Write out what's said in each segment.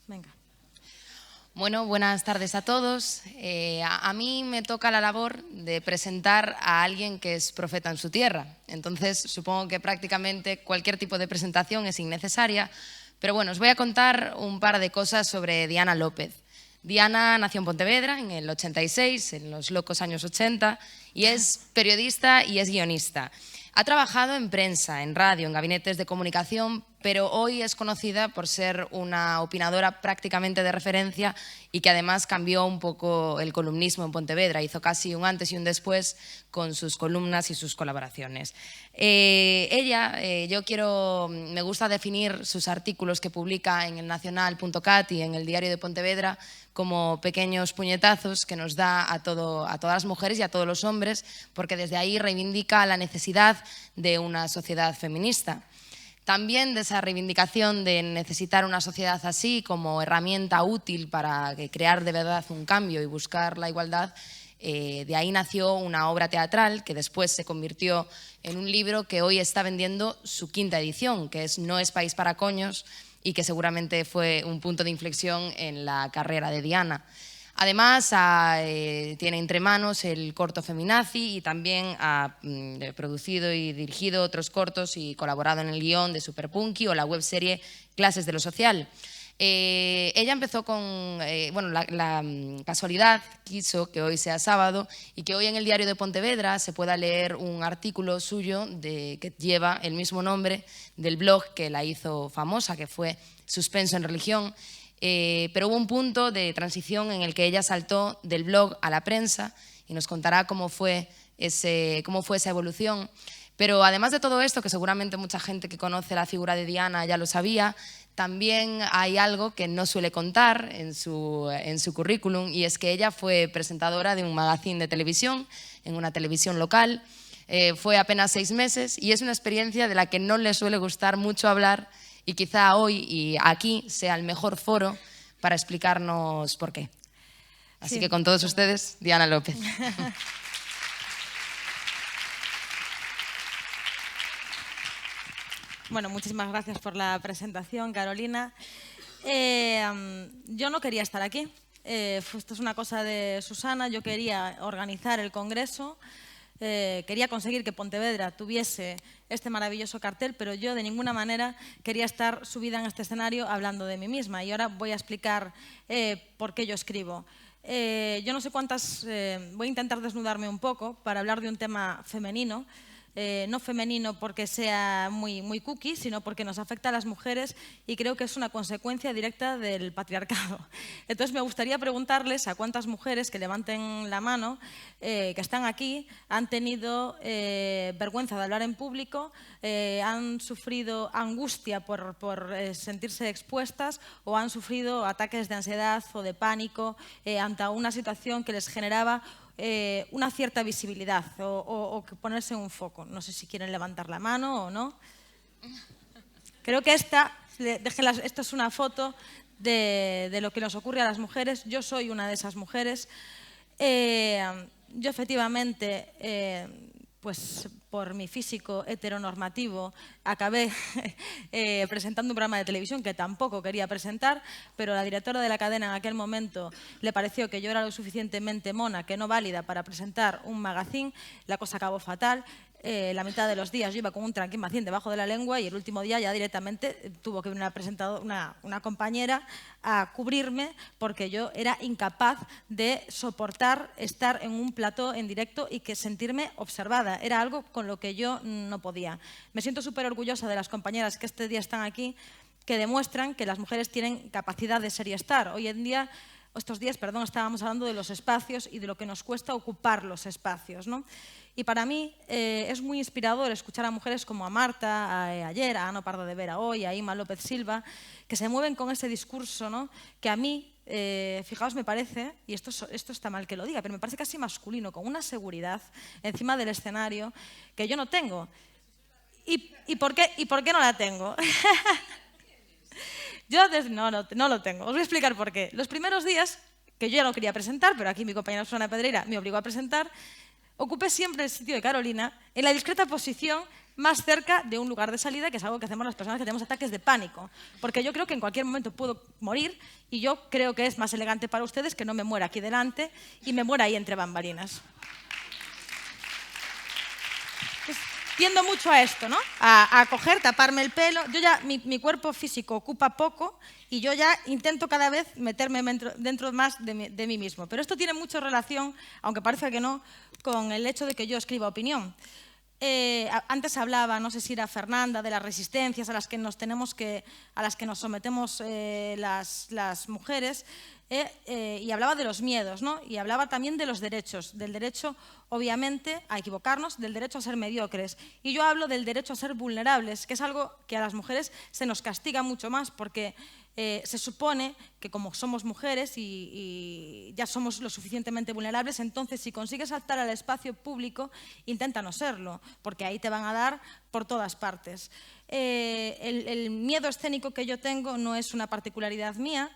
Venga. Bueno, buenas tardes a todos. A mí me toca la labor de presentar a alguien que es profeta en su tierra. Entonces, supongo que prácticamente cualquier tipo de presentación es innecesaria. Pero bueno, os voy a contar un par de cosas sobre Diana López. Diana nació en Pontevedra en el 86, en los locos años 80, y es periodista y es guionista. Ha trabajado en prensa, en radio, en gabinetes de comunicación, pero hoy es conocida por ser una opinadora prácticamente de referencia y que además cambió un poco el columnismo en Pontevedra, hizo casi un antes y un después con sus columnas y sus colaboraciones. Me gusta definir sus artículos que publica en el Nacional.cat y en el Diario de Pontevedra como pequeños puñetazos que nos da a todas las mujeres y a todos los hombres, porque desde ahí reivindica la necesidad de una sociedad feminista. También de esa reivindicación de necesitar una sociedad así como herramienta útil para crear de verdad un cambio y buscar la igualdad, de ahí nació una obra teatral que después se convirtió en un libro que hoy está vendiendo su 5ª edición, que es No es país para coños, y que seguramente fue un punto de inflexión en la carrera de Diana. Además, tiene entre manos el corto Feminazi y también ha producido y dirigido otros cortos y colaborado en el guión de Superpunky o la webserie Clases de lo Social. Ella empezó con, la casualidad quiso que hoy sea sábado y que hoy en el Diario de Pontevedra se pueda leer un artículo suyo que lleva el mismo nombre del blog que la hizo famosa, que fue Suspenso en Religión. Pero hubo un punto de transición en el que ella saltó del blog a la prensa y nos contará cómo fue esa evolución. Pero además de todo esto, que seguramente mucha gente que conoce la figura de Diana ya lo sabía, también hay algo que no suele contar en su currículum, y es que ella fue presentadora de un magazine de televisión, en una televisión local. Fue apenas 6 meses y es una experiencia de la que no le suele gustar mucho hablar, y quizá hoy y aquí sea el mejor foro para explicarnos por qué. Así que con todos ustedes, Diana López. Bueno, muchísimas gracias por la presentación, Carolina. Yo no quería estar aquí. Esto es una cosa de Susana. Yo quería organizar el congreso. Quería conseguir que Pontevedra tuviese este maravilloso cartel, pero yo de ninguna manera quería estar subida en este escenario hablando de mí misma. Y ahora voy a explicar por qué yo escribo. Yo no sé cuántas... voy a intentar desnudarme un poco para hablar de un tema femenino. No femenino porque sea muy cookie, sino porque nos afecta a las mujeres y creo que es una consecuencia directa del patriarcado. Entonces me gustaría preguntarles a cuántas mujeres que levanten la mano, que están aquí, han tenido vergüenza de hablar en público, han sufrido angustia por sentirse expuestas o han sufrido ataques de ansiedad o de pánico ante una situación que les generaba una cierta visibilidad o ponerse en un foco. No sé si quieren levantar la mano o no. Creo que esto es una foto de lo que nos ocurre a las mujeres. Yo soy una de esas mujeres. Yo efectivamente, pues por mi físico heteronormativo, acabé presentando un programa de televisión que tampoco quería presentar, pero la directora de la cadena en aquel momento le pareció que yo era lo suficientemente mona, que no válida para presentar un magazine. La cosa acabó fatal. La mitad de los días yo iba con un tranquimacín debajo de la lengua y el último día ya directamente tuvo que venir una compañera a cubrirme porque yo era incapaz de soportar estar en un plató en directo y que sentirme observada. Era algo con lo que yo no podía. Me siento súper orgullosa de las compañeras que este día están aquí, que demuestran que las mujeres tienen capacidad de ser y estar. Hoy en día... Estos días, estábamos hablando de los espacios y de lo que nos cuesta ocupar los espacios, ¿no? Y para mí es muy inspirador escuchar a mujeres como a Marta, ayer, a Ana Pardo de Vera hoy, a Ima López Silva, que se mueven con ese discurso, ¿no? Que a mí, fijaos, me parece, y esto está mal que lo diga, pero me parece casi masculino, con una seguridad encima del escenario que yo no tengo. ¿Y por qué no la tengo? Yo no lo tengo. Os voy a explicar por qué. Los primeros días, que yo ya no quería presentar, pero aquí mi compañera Susana Pedreira me obligó a presentar, ocupé siempre el sitio de Carolina en la discreta posición más cerca de un lugar de salida, que es algo que hacemos las personas que tenemos ataques de pánico. Porque yo creo que en cualquier momento puedo morir y yo creo que es más elegante para ustedes que no me muera aquí delante y me muera ahí entre bambalinas. Tiendo mucho a esto, ¿no? A coger, taparme el pelo. Yo ya, mi cuerpo físico ocupa poco y yo ya intento cada vez meterme dentro más de mí mismo. Pero esto tiene mucha relación, aunque parezca que no, con el hecho de que yo escriba opinión. Antes hablaba, no sé si era Fernanda, de las resistencias a las que nos sometemos las mujeres, y hablaba de los miedos, ¿no? Y hablaba también de los derechos, del derecho, obviamente, a equivocarnos, del derecho a ser mediocres. Y yo hablo del derecho a ser vulnerables, que es algo que a las mujeres se nos castiga mucho más, porque se supone que como somos mujeres y ya somos lo suficientemente vulnerables, entonces si consigues saltar al espacio público, intenta no serlo, porque ahí te van a dar por todas partes. El miedo escénico que yo tengo no es una particularidad mía.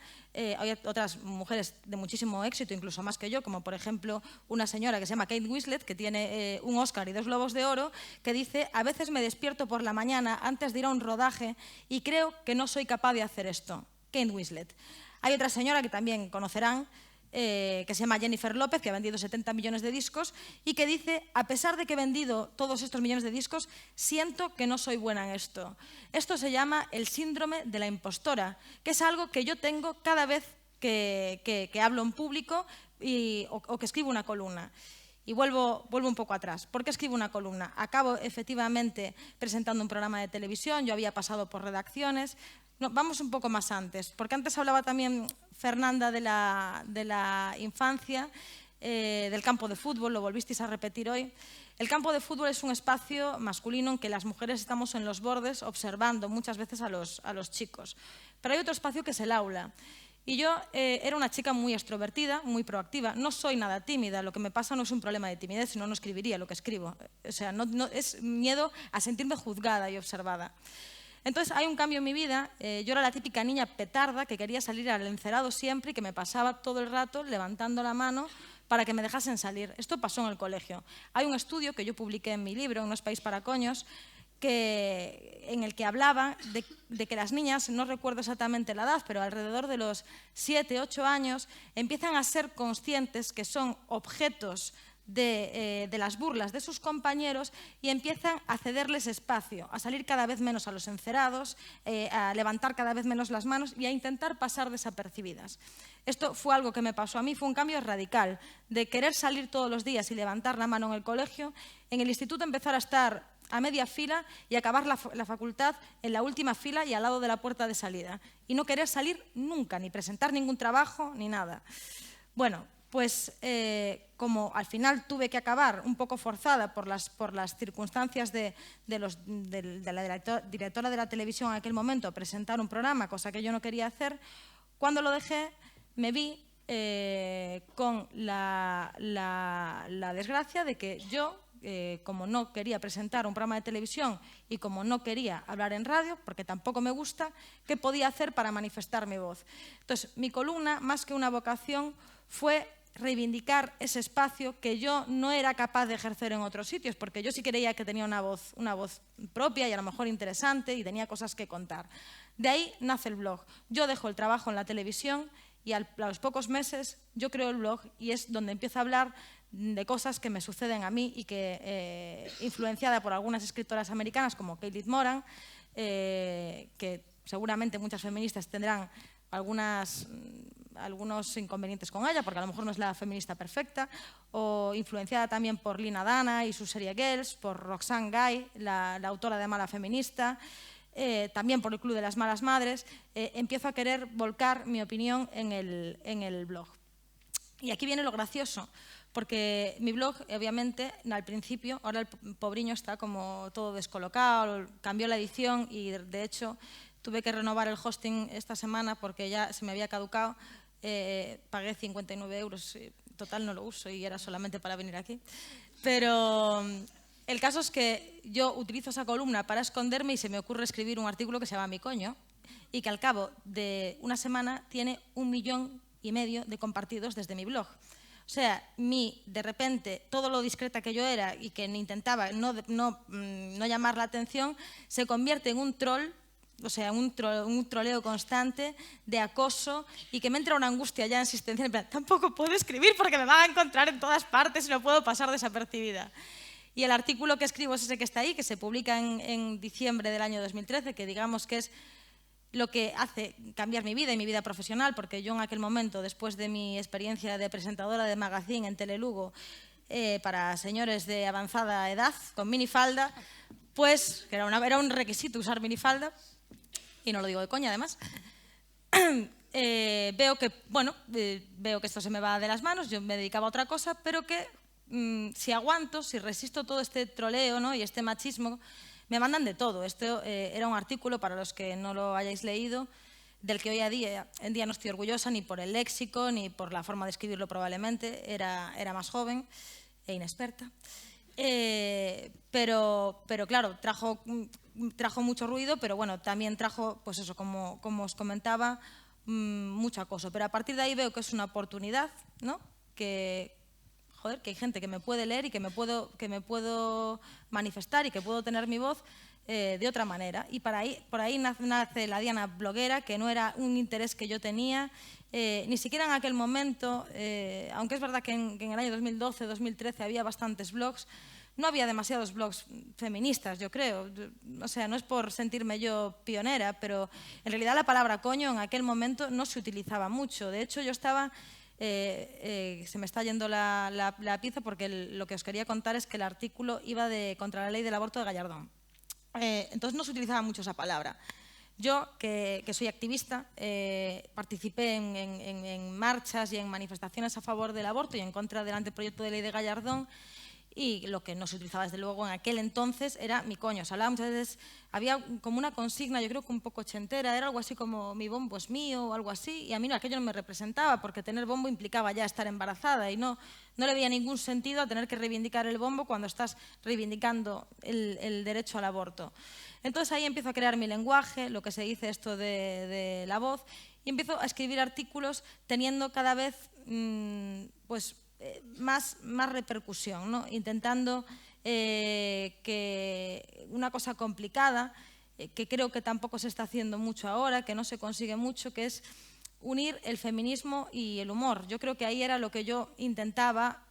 Hay otras mujeres de muchísimo éxito, incluso más que yo, como por ejemplo una señora que se llama Kate Winslet, que tiene un Oscar y 2 Globos de Oro, que dice: a veces me despierto por la mañana antes de ir a un rodaje y creo que no soy capaz de hacer esto. Kate Winslet. Hay otra señora que también conocerán, que se llama Jennifer López, que ha vendido 70 millones de discos y que dice: a pesar de que he vendido todos estos millones de discos, siento que no soy buena en esto. Esto se llama el síndrome de la impostora, que es algo que yo tengo cada vez que hablo en público o que escribo una columna. Y vuelvo un poco atrás. ¿Por qué escribo una columna? Acabo efectivamente presentando un programa de televisión, yo había pasado por redacciones. No, vamos un poco más antes, porque antes hablaba también Fernanda de la infancia, del campo de fútbol, lo volvisteis a repetir hoy. El campo de fútbol es un espacio masculino en que las mujeres estamos en los bordes observando muchas veces a los chicos. Pero hay otro espacio que es el aula. Y yo era una chica muy extrovertida, muy proactiva. No soy nada tímida, lo que me pasa no es un problema de timidez, sino no escribiría lo que escribo. O sea, no, es miedo a sentirme juzgada y observada. Entonces hay un cambio en mi vida. Yo era la típica niña petarda que quería salir al encerado siempre y que me pasaba todo el rato levantando la mano para que me dejasen salir. Esto pasó en el colegio. Hay un estudio que yo publiqué en mi libro, No es país para coños, en el que hablaba de que las niñas, no recuerdo exactamente la edad, pero alrededor de los 7, 8 años, empiezan a ser conscientes que son objetos de las burlas de sus compañeros y empiezan a cederles espacio, a salir cada vez menos a los encerados, a levantar cada vez menos las manos y a intentar pasar desapercibidas. Esto fue algo que me pasó a mí, fue un cambio radical, de querer salir todos los días y levantar la mano en el colegio, en el instituto empezar a estar a media fila y acabar la facultad en la última fila y al lado de la puerta de salida. Y no querer salir nunca, ni presentar ningún trabajo, ni nada. Bueno, pues como al final tuve que acabar un poco forzada por las circunstancias de la directora de la televisión en aquel momento, presentar un programa, cosa que yo no quería hacer, cuando lo dejé me vi con la desgracia de que yo, como no quería presentar un programa de televisión y como no quería hablar en radio, porque tampoco me gusta, ¿qué podía hacer para manifestar mi voz? Entonces, mi columna, más que una vocación, fue reivindicar ese espacio que yo no era capaz de ejercer en otros sitios, porque yo sí creía que tenía una voz propia y a lo mejor interesante y tenía cosas que contar. De ahí nace el blog. Yo dejo el trabajo en la televisión y a los pocos meses yo creo el blog y es donde empiezo a hablar de cosas que me suceden a mí y que, influenciada por algunas escritoras americanas como Kate Moran, que seguramente muchas feministas tendrán algunos inconvenientes con ella, porque a lo mejor no es la feminista perfecta, o influenciada también por Lina Dana y su serie Girls, por Roxane Gay, la autora de Mala Feminista, también por el Club de las Malas Madres, empiezo a querer volcar mi opinión en el blog. Y aquí viene lo gracioso, porque mi blog, obviamente, al principio, ahora el pobriño está como todo descolocado, cambió la edición y, de hecho, tuve que renovar el hosting esta semana porque ya se me había caducado. Pagué 59 euros, total no lo uso y era solamente para venir aquí. Pero el caso es que yo utilizo esa columna para esconderme y se me ocurre escribir un artículo que se llama Mi coño y que al cabo de una semana tiene 1,5 millones de compartidos desde mi blog. O sea, de repente, todo lo discreta que yo era y que intentaba no llamar la atención, se convierte en un troll, o sea, un troleo constante de acoso y que me entra una angustia ya existencial. En plan, tampoco puedo escribir porque me van a encontrar en todas partes y no puedo pasar desapercibida. Y el artículo que escribo es ese que está ahí, que se publica en diciembre del año 2013, que digamos que es lo que hace cambiar mi vida y mi vida profesional, porque yo en aquel momento, después de mi experiencia de presentadora de magazine en Telelugo para señores de avanzada edad, con minifalda, pues, que era un requisito usar minifalda, y no lo digo de coña además, veo que esto se me va de las manos, yo me dedicaba a otra cosa, pero que si aguanto, si resisto todo este troleo, ¿no?, y este machismo, me mandan de todo. Esto era un artículo, para los que no lo hayáis leído, del que hoy en día no estoy orgullosa ni por el léxico, ni por la forma de escribirlo probablemente. Era más joven e inexperta. Pero claro, trajo mucho ruido, pero bueno, también trajo, pues eso, como os comentaba, mucho acoso. Pero a partir de ahí veo que es una oportunidad, ¿no?, que hay gente que me puede leer y que me puedo manifestar y que puedo tener mi voz de otra manera. Y por ahí nace la Diana bloguera, que no era un interés que yo tenía, ni siquiera en aquel momento, aunque es verdad que en el año 2012, 2013 había bastantes blogs, no había demasiados blogs feministas, yo creo. O sea, no es por sentirme yo pionera, pero en realidad la palabra coño en aquel momento no se utilizaba mucho. De hecho, yo estaba... se me está yendo la pinza porque lo que os quería contar es que el artículo iba contra la ley del aborto de Gallardón. Entonces no se utilizaba mucho esa palabra. Yo, que soy activista, participé en marchas y en manifestaciones a favor del aborto y en contra del anteproyecto de ley de Gallardón, y lo que no se utilizaba desde luego en aquel entonces era mi coño. Se hablaba muchas veces, había como una consigna, yo creo que un poco ochentera, era algo así como mi bombo es mío o algo así, y a mí aquello no me representaba porque tener bombo implicaba ya estar embarazada y no le veía ningún sentido a tener que reivindicar el bombo cuando estás reivindicando el derecho al aborto. Entonces ahí empiezo a crear mi lenguaje, lo que se dice esto de la voz, y empiezo a escribir artículos teniendo cada vez más repercusión, ¿no?, intentando que una cosa complicada, que creo que tampoco se está haciendo mucho ahora, que no se consigue mucho, que es unir el feminismo y el humor. Yo creo que ahí era lo que yo intentaba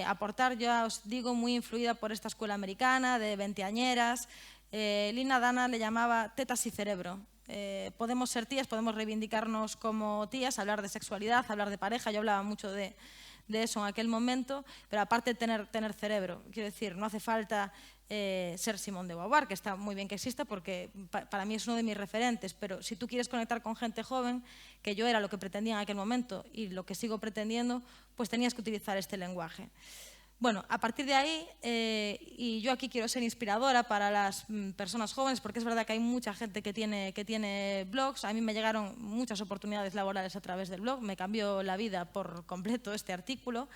aportar, ya os digo, muy influida por esta escuela americana de veinteañeras. Lina Dana le llamaba tetas y cerebro. Podemos ser tías, podemos reivindicarnos como tías, hablar de sexualidad, hablar de pareja. Yo hablaba mucho de eso en aquel momento, pero aparte de tener cerebro, quiero decir, no hace falta ser Simone de Beauvoir, que está muy bien que exista porque para mí es uno de mis referentes, pero si tú quieres conectar con gente joven, que yo era lo que pretendía en aquel momento y lo que sigo pretendiendo, pues tenías que utilizar este lenguaje. Bueno, a partir de ahí, y yo aquí quiero ser inspiradora para las personas jóvenes, porque es verdad que hay mucha gente que tiene blogs. A mí me llegaron muchas oportunidades laborales a través del blog, me cambió la vida por completo este artículo.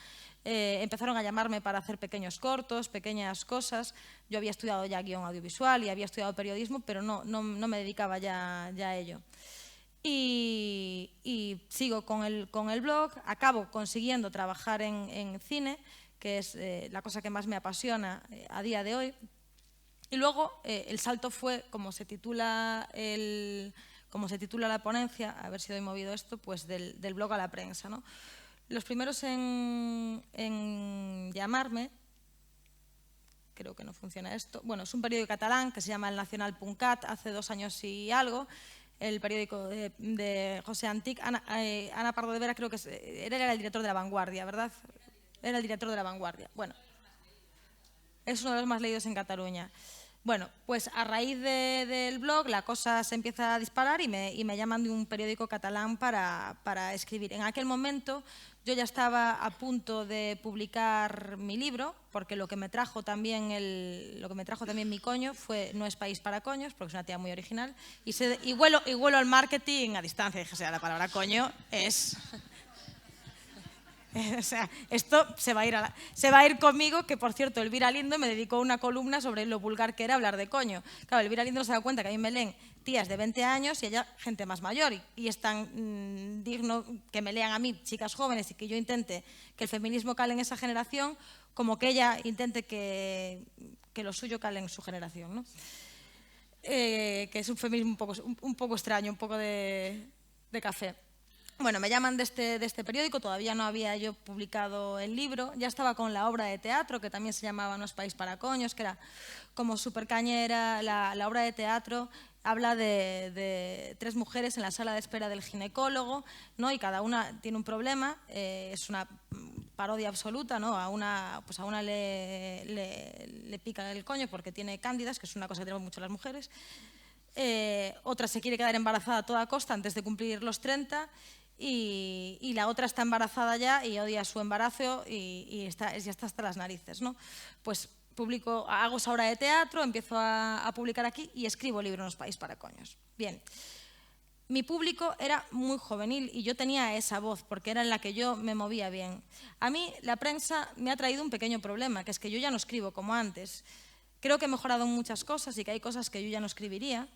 Empezaron a llamarme para hacer pequeños cortos, pequeñas cosas. Yo había estudiado ya guión audiovisual y había estudiado periodismo, pero no me dedicaba ya a ello. Y sigo con el blog, acabo consiguiendo trabajar en cine, que es la cosa que más me apasiona a día de hoy. Y luego el salto fue, como se titula la ponencia, a ver si doy movido esto, pues del blog a la prensa, ¿no? Los primeros en llamarme, creo que no funciona esto, bueno, es un periódico catalán que se llama El Nacional.cat, hace 2 años y algo, el periódico de José Antic. Ana Pardo de Vera creo que era el director de La Vanguardia, ¿verdad? Era el director de La Vanguardia. Bueno, es uno de los más leídos en Cataluña. Bueno, pues a raíz del blog la cosa se empieza a disparar y me llaman de un periódico catalán para escribir. En aquel momento yo ya estaba a punto de publicar mi libro, porque lo que me trajo también mi coño fue No es país para coños, porque es una tía muy original, y huelo al marketing a distancia. Dije, o sea, la palabra coño es... O sea, esto se va a ir conmigo, que por cierto, Elvira Lindo me dedicó una columna sobre lo vulgar que era hablar de coño. Claro, Elvira Lindo se da cuenta que a mí me leen tías de 20 años y ella gente más mayor, y es tan digno que me lean a mí chicas jóvenes y que yo intente que el feminismo cale en esa generación como que ella intente que lo suyo cale en su generación, ¿no? Que es un feminismo un poco extraño, un poco de café. Bueno, me llaman de este periódico, todavía no había yo publicado el libro, ya estaba con la obra de teatro, que también se llamaba No es país para coños, que era como súper cañera. La obra de teatro habla de 3 mujeres en la sala de espera del ginecólogo, ¿no? Y cada una tiene un problema, es una parodia absoluta, ¿no? A una le pica el coño porque tiene cándidas, que es una cosa que tenemos mucho las mujeres. Otra se quiere quedar embarazada a toda costa antes de cumplir los 30, y la otra está embarazada ya y odia su embarazo y ya está hasta las narices, ¿no? Pues hago esa obra de teatro, empiezo a publicar aquí y escribo libro No es país para coños. Bien. Mi público era muy juvenil y yo tenía esa voz porque era en la que yo me movía bien. A mí la prensa me ha traído un pequeño problema, que es que yo ya no escribo como antes. Creo que he mejorado en muchas cosas y que hay cosas que yo ya no escribiría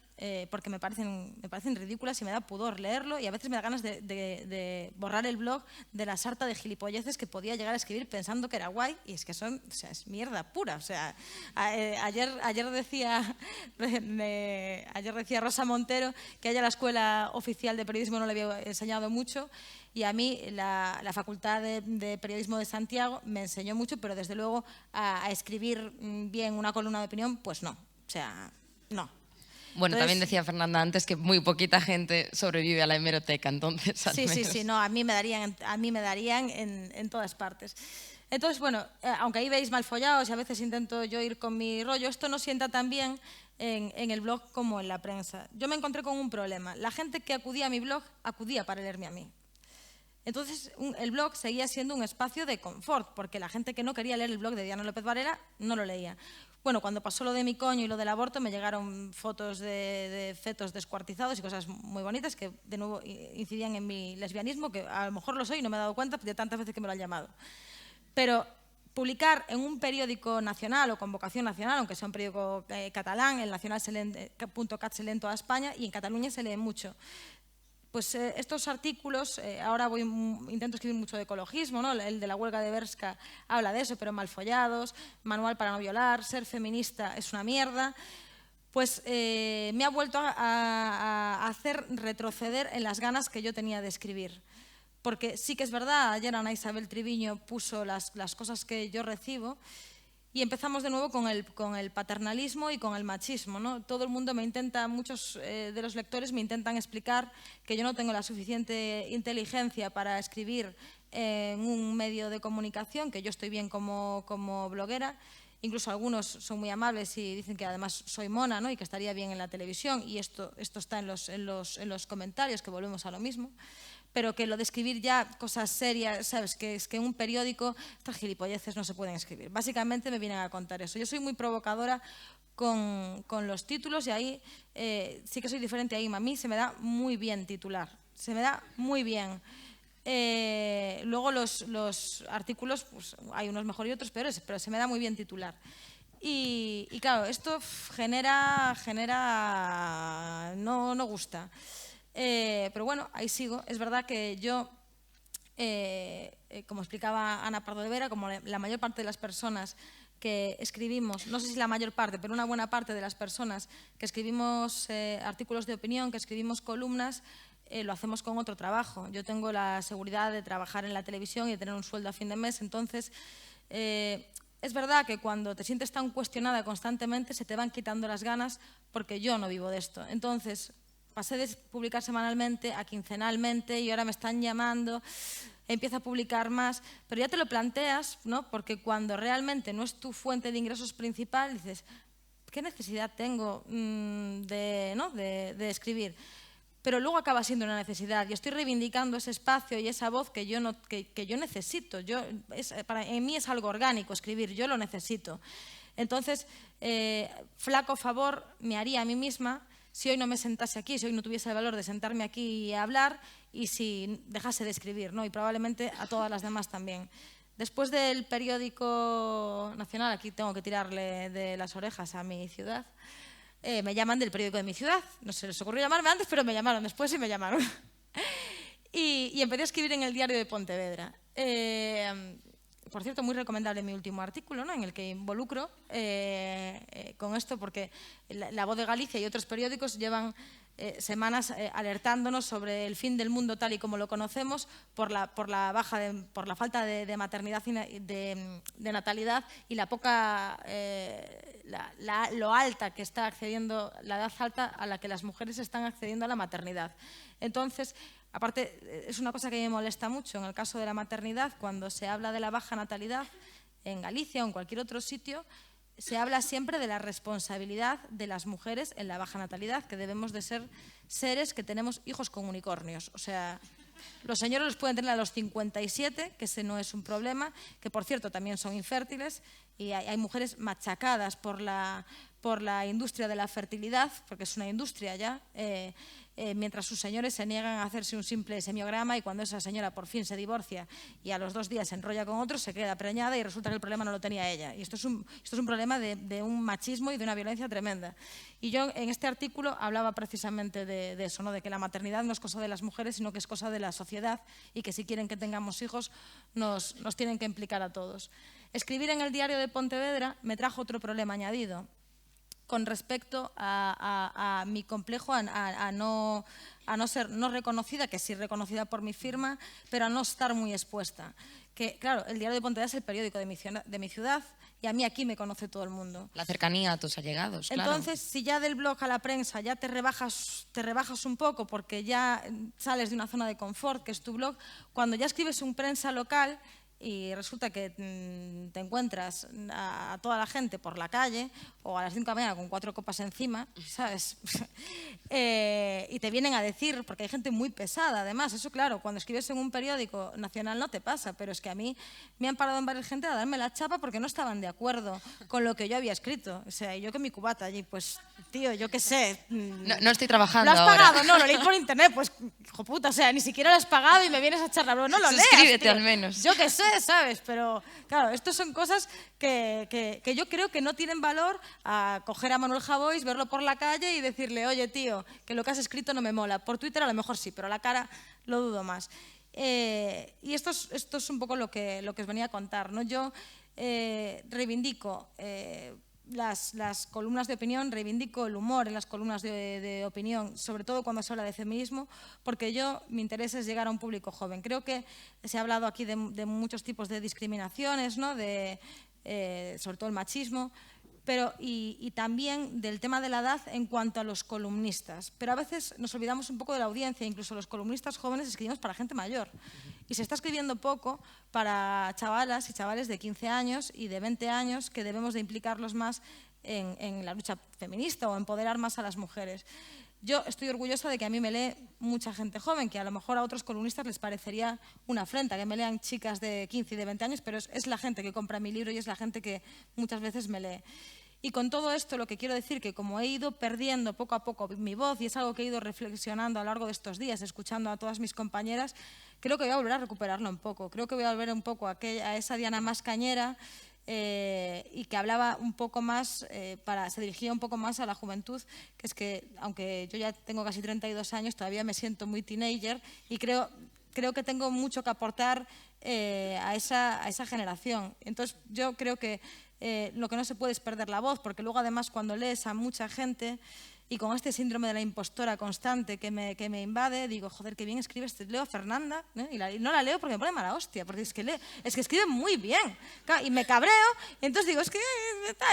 porque me parecen ridículas y me da pudor leerlo, y a veces me da ganas de borrar el blog de la sarta de gilipolleces que podía llegar a escribir pensando que era guay, y es que es mierda pura. O sea, ayer decía Rosa Montero que a ella la Escuela Oficial de Periodismo no le había enseñado mucho, y a mí la Facultad de Periodismo de Santiago me enseñó mucho, pero desde luego a escribir bien una columna de opinión, pues no. O sea, no. Bueno, entonces, también decía Fernanda antes que muy poquita gente sobrevive a la hemeroteca, entonces Sí, no, a mí me darían en todas partes. Entonces, bueno, aunque ahí veis mal follados y a veces intento yo ir con mi rollo, esto no sienta tan bien en el blog como en la prensa. Yo me encontré con un problema. La gente que acudía a mi blog acudía para leerme a mí. Entonces, el blog seguía siendo un espacio de confort, porque la gente que no quería leer el blog de Diana López Varela no lo leía. Bueno, cuando pasó lo de mi coño y lo del aborto, me llegaron fotos de fetos descuartizados y cosas muy bonitas que, de nuevo, incidían en mi lesbianismo, que a lo mejor lo soy y no me he dado cuenta de tantas veces que me lo han llamado. Pero publicar en un periódico nacional o con vocación nacional, aunque sea un periódico catalán, el nacional .cat se lee en toda España y en Cataluña se lee mucho. Pues estos artículos, ahora intento escribir mucho de ecologismo, ¿no? El de la huelga de Bershka habla de eso, pero mal follados, manual para no violar, ser feminista es una mierda. Pues me ha vuelto a hacer retroceder en las ganas que yo tenía de escribir. Porque sí que es verdad, ayer Ana Isabel Triviño puso las cosas que yo recibo, y empezamos de nuevo con el paternalismo y con el machismo, ¿no? Todo el mundo muchos de los lectores me intentan explicar que yo no tengo la suficiente inteligencia para escribir en un medio de comunicación, que yo estoy bien como bloguera. Incluso algunos son muy amables y dicen que además soy mona, ¿no? Y que estaría bien en la televisión, y esto está en los comentarios, que volvemos a lo mismo. Pero que lo de escribir ya cosas serias, ¿sabes? Que es que en un periódico estas gilipolleces no se pueden escribir. Básicamente me vienen a contar eso. Yo soy muy provocadora con los títulos, y ahí sí que soy diferente a Ima. A mí se me da muy bien titular, se me da muy bien. Luego los artículos, pues hay unos mejor y otros peores, pero se me da muy bien titular. Y claro, esto genera no gusta. Pero bueno, ahí sigo. Es verdad que yo, como explicaba Ana Pardo de Vera, como la mayor parte de las personas que escribimos, no sé si la mayor parte, pero una buena parte de las personas que escribimos artículos de opinión, que escribimos columnas, lo hacemos con otro trabajo. Yo tengo la seguridad de trabajar en la televisión y de tener un sueldo a fin de mes, entonces es verdad que cuando te sientes tan cuestionada constantemente se te van quitando las ganas, porque yo no vivo de esto. Entonces pasé de publicar semanalmente a quincenalmente y ahora me están llamando, empiezo a publicar más, pero ya te lo planteas, ¿no? Porque cuando realmente no es tu fuente de ingresos principal, dices, ¿qué necesidad tengo de escribir? Pero luego acaba siendo una necesidad y estoy reivindicando ese espacio y esa voz que yo necesito. En mí es algo orgánico escribir, yo lo necesito. Entonces, flaco favor me haría a mí misma si hoy no me sentase aquí, si hoy no tuviese el valor de sentarme aquí y hablar, y si dejase de escribir, ¿no? Y probablemente a todas las demás también. Después del periódico nacional, aquí tengo que tirarle de las orejas a mi ciudad, me llaman del periódico de mi ciudad. No se les ocurrió llamarme antes, pero me llamaron después y me llamaron. y empecé a escribir en el diario de Pontevedra. Por cierto, muy recomendable mi último artículo, ¿no? En el que involucro con esto, porque La Voz de Galicia y otros periódicos llevan semanas alertándonos sobre el fin del mundo tal y como lo conocemos por la falta de maternidad y de natalidad y la poca lo alta que está accediendo, la edad alta a la que las mujeres están accediendo a la maternidad. Entonces, aparte, es una cosa que me molesta mucho en el caso de la maternidad, cuando se habla de la baja natalidad en Galicia o en cualquier otro sitio, se habla siempre de la responsabilidad de las mujeres en la baja natalidad, que debemos de ser seres que tenemos hijos con unicornios. O sea, los señores los pueden tener a los 57, que ese no es un problema, que por cierto también son infértiles, y hay mujeres machacadas por la industria de la fertilidad, porque es una industria ya, mientras sus señores se niegan a hacerse un simple semiograma, y cuando esa señora por fin se divorcia y a los 2 días se enrolla con otro, se queda preñada y resulta que el problema no lo tenía ella. Y esto es un problema de un machismo y de una violencia tremenda. Y yo en este artículo hablaba precisamente de eso, ¿no? De que la maternidad no es cosa de las mujeres, sino que es cosa de la sociedad, y que si quieren que tengamos hijos nos tienen que implicar a todos. Escribir en el diario de Pontevedra me trajo otro problema añadido, con respecto a mi complejo, a no ser no reconocida, que sí reconocida por mi firma, pero a no estar muy expuesta. Que, claro, el diario de Pontevedra es el periódico de mi ciudad, y a mí aquí me conoce todo el mundo. La cercanía a tus allegados, claro. Entonces, si ya del blog a la prensa ya te rebajas un poco porque ya sales de una zona de confort, que es tu blog, cuando ya escribes un prensa local y resulta que te encuentras a toda la gente por la calle o a las 5 de la mañana con 4 copas encima, ¿sabes? Y te vienen a decir, porque hay gente muy pesada, además, eso claro, cuando escribes en un periódico nacional no te pasa, pero es que a mí me han parado en varias gente a darme la chapa porque no estaban de acuerdo con lo que yo había escrito. O sea, yo con mi cubata allí, pues, tío, yo qué sé. No estoy trabajando ahora. ¿Lo has pagado? No, lo leí por internet, pues, hijo puta, o sea, ni siquiera lo has pagado y me vienes a charlar, no lo leas. Suscríbete al menos. Yo qué sé, ¿sabes? Pero, claro, estas son cosas que yo creo que no tienen valor a coger a Manuel Javois, verlo por la calle y decirle, oye, tío, que lo que has escrito no me mola. Por Twitter a lo mejor sí, pero a la cara lo dudo más. Y esto es un poco lo que os venía a contar, ¿no? Yo reivindico las columnas de opinión, reivindico el humor en las columnas de opinión, sobre todo cuando se habla de feminismo, porque mi interés es llegar a un público joven. Creo que se ha hablado aquí de muchos tipos de discriminaciones, ¿no? Sobre todo el machismo, pero y también del tema de la edad en cuanto a los columnistas. Pero a veces nos olvidamos un poco de la audiencia, incluso los columnistas jóvenes escribimos para gente mayor. Y se está escribiendo poco para chavalas y chavales de 15 años y de 20 años que debemos de implicarlos más en la lucha feminista o empoderar más a las mujeres. Yo estoy orgullosa de que a mí me lee mucha gente joven, que a lo mejor a otros columnistas les parecería una afrenta que me lean chicas de 15 y de 20 años, pero es la gente que compra mi libro y es la gente que muchas veces me lee. Y con todo esto lo que quiero decir que como he ido perdiendo poco a poco mi voz, y es algo que he ido reflexionando a lo largo de estos días, escuchando a todas mis compañeras, creo que voy a volver a recuperarlo un poco. Creo que voy a volver un poco a esa Diana más cañera, y que hablaba un poco más, se dirigía un poco más a la juventud, que es que, aunque yo ya tengo casi 32 años, todavía me siento muy teenager y creo que tengo mucho que aportar a esa generación. Entonces, yo creo que lo que no se puede es perder la voz, porque luego además cuando lees a mucha gente y con este síndrome de la impostora constante que me invade, digo, joder, qué bien escribes, leo a Fernanda, y no la leo porque me pone mala hostia, porque es que escribe muy bien, y me cabreo, y entonces digo,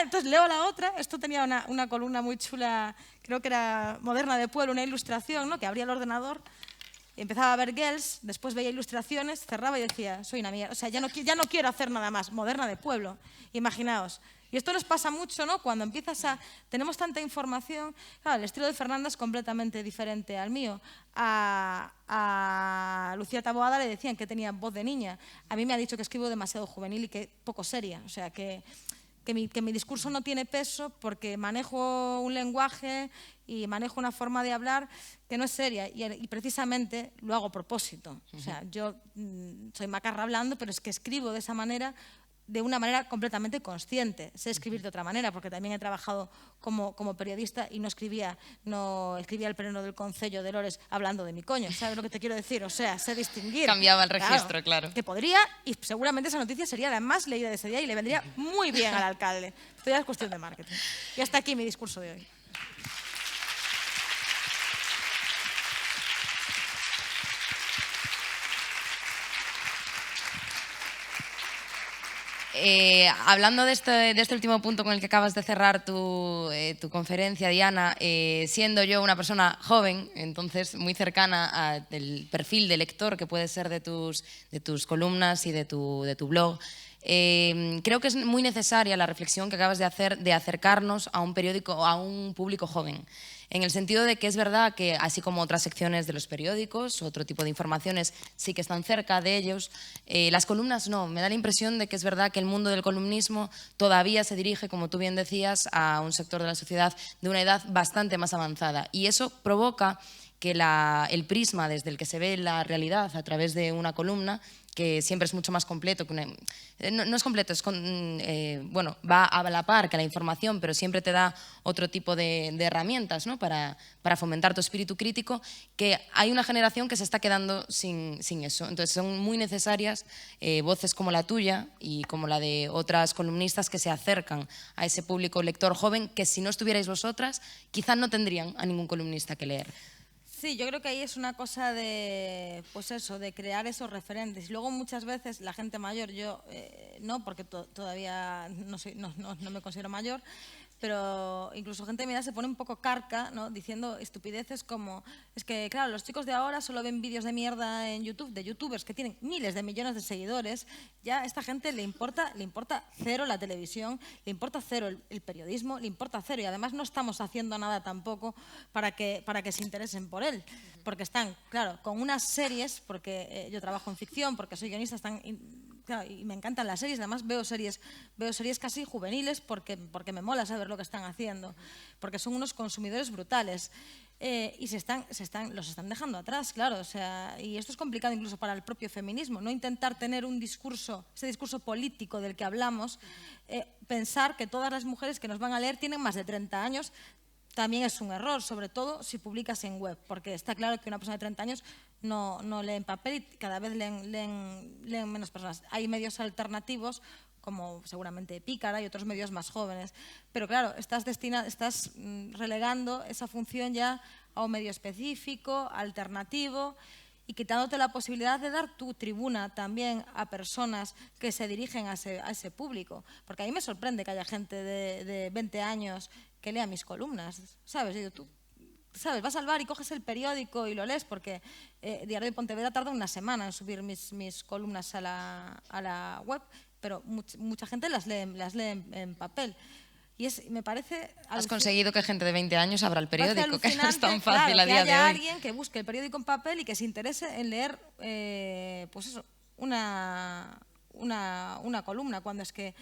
entonces leo a la otra. Esto tenía una columna muy chula, creo que era Moderna de Pueblo, una ilustración, ¿no? Que abría el ordenador, y empezaba a ver girls, después veía ilustraciones, cerraba y decía, soy una mierda, o sea, ya no quiero hacer nada más, Moderna de Pueblo, imaginaos. Y esto nos pasa mucho, ¿no? Cuando tenemos tanta información, claro, el estilo de Fernanda es completamente diferente al mío. A Lucía Taboada le decían que tenía voz de niña. A mí me ha dicho que escribo demasiado juvenil y que poco seria. O sea, que que mi discurso no tiene peso porque manejo un lenguaje y manejo una forma de hablar que no es seria y precisamente lo hago a propósito. O sea, yo soy macarra hablando, pero es que escribo de esa manera, de una manera completamente consciente. Sé escribir de otra manera, porque también he trabajado como periodista y no escribía el pleno del Concello de Lores hablando de mi coño, ¿sabes lo que te quiero decir? O sea, sé distinguir. Cambiaba el registro, claro. Que podría, y seguramente esa noticia sería la más leída de ese día y le vendría muy bien al alcalde. Esto ya es cuestión de marketing. Y hasta aquí mi discurso de hoy. Hablando de este último punto con el que acabas de cerrar tu conferencia, Diana, siendo yo una persona joven, entonces muy cercana al perfil de lector que puede ser de tus columnas y de tu blog, creo que es muy necesaria la reflexión que acabas de hacer de acercarnos a un periódico, a un público joven. En el sentido de que es verdad que, así como otras secciones de los periódicos, otro tipo de informaciones sí que están cerca de ellos, las columnas no. Me da la impresión de que es verdad que el mundo del columnismo todavía se dirige, como tú bien decías, a un sector de la sociedad de una edad bastante más avanzada. Y eso provoca que el prisma desde el que se ve la realidad a través de una columna, que siempre es mucho más completo, no es completo, bueno, va a la par que la información, pero siempre te da otro tipo de herramientas, ¿no? para fomentar tu espíritu crítico, que hay una generación que se está quedando sin eso. Entonces son muy necesarias voces como la tuya y como la de otras columnistas que se acercan a ese público lector joven que, si no estuvierais vosotras, quizás no tendrían a ningún columnista que leer. Sí, yo creo que ahí es una cosa de, pues eso, de crear esos referentes. Y luego muchas veces la gente mayor, yo no, porque todavía no me considero mayor, pero incluso gente de mi edad se pone un poco carca, ¿no? Diciendo estupideces como, es que claro, los chicos de ahora solo ven vídeos de mierda en YouTube, de youtubers que tienen miles de millones de seguidores. Ya a esta gente le importa cero la televisión, le importa cero el periodismo, le importa cero, y además no estamos haciendo nada tampoco para que se interesen por él, porque están, claro, con unas series, porque yo trabajo en ficción, porque soy guionista, claro, y me encantan las series, además veo series casi juveniles porque me mola saber lo que están haciendo, porque son unos consumidores brutales. Y los están dejando atrás, claro, o sea, y esto es complicado incluso para el propio feminismo, no intentar tener ese discurso político del que hablamos, pensar que todas las mujeres que nos van a leer tienen más de 30 años, también es un error, sobre todo si publicas en web, porque está claro que una persona de 30 años no lee en papel y cada vez leen menos personas. Hay medios alternativos, como seguramente Pícara y otros medios más jóvenes, pero claro, estás relegando esa función ya a un medio específico, alternativo, y quitándote la posibilidad de dar tu tribuna también a personas que se dirigen a ese público. Porque a mí me sorprende que haya gente de 20 años que lea mis columnas, ¿sabes? Digo, tú, ¿sabes? Vas al bar y coges el periódico y lo lees, porque Diario de Pontevedra tarda una semana en subir mis columnas a la web, pero mucha gente las lee en papel. Y me parece... Has conseguido que gente de 20 años abra el periódico, que no es tan fácil, claro, a día de hoy. Que haya alguien que busque el periódico en papel y que se interese en leer, pues eso, una columna, cuando es que,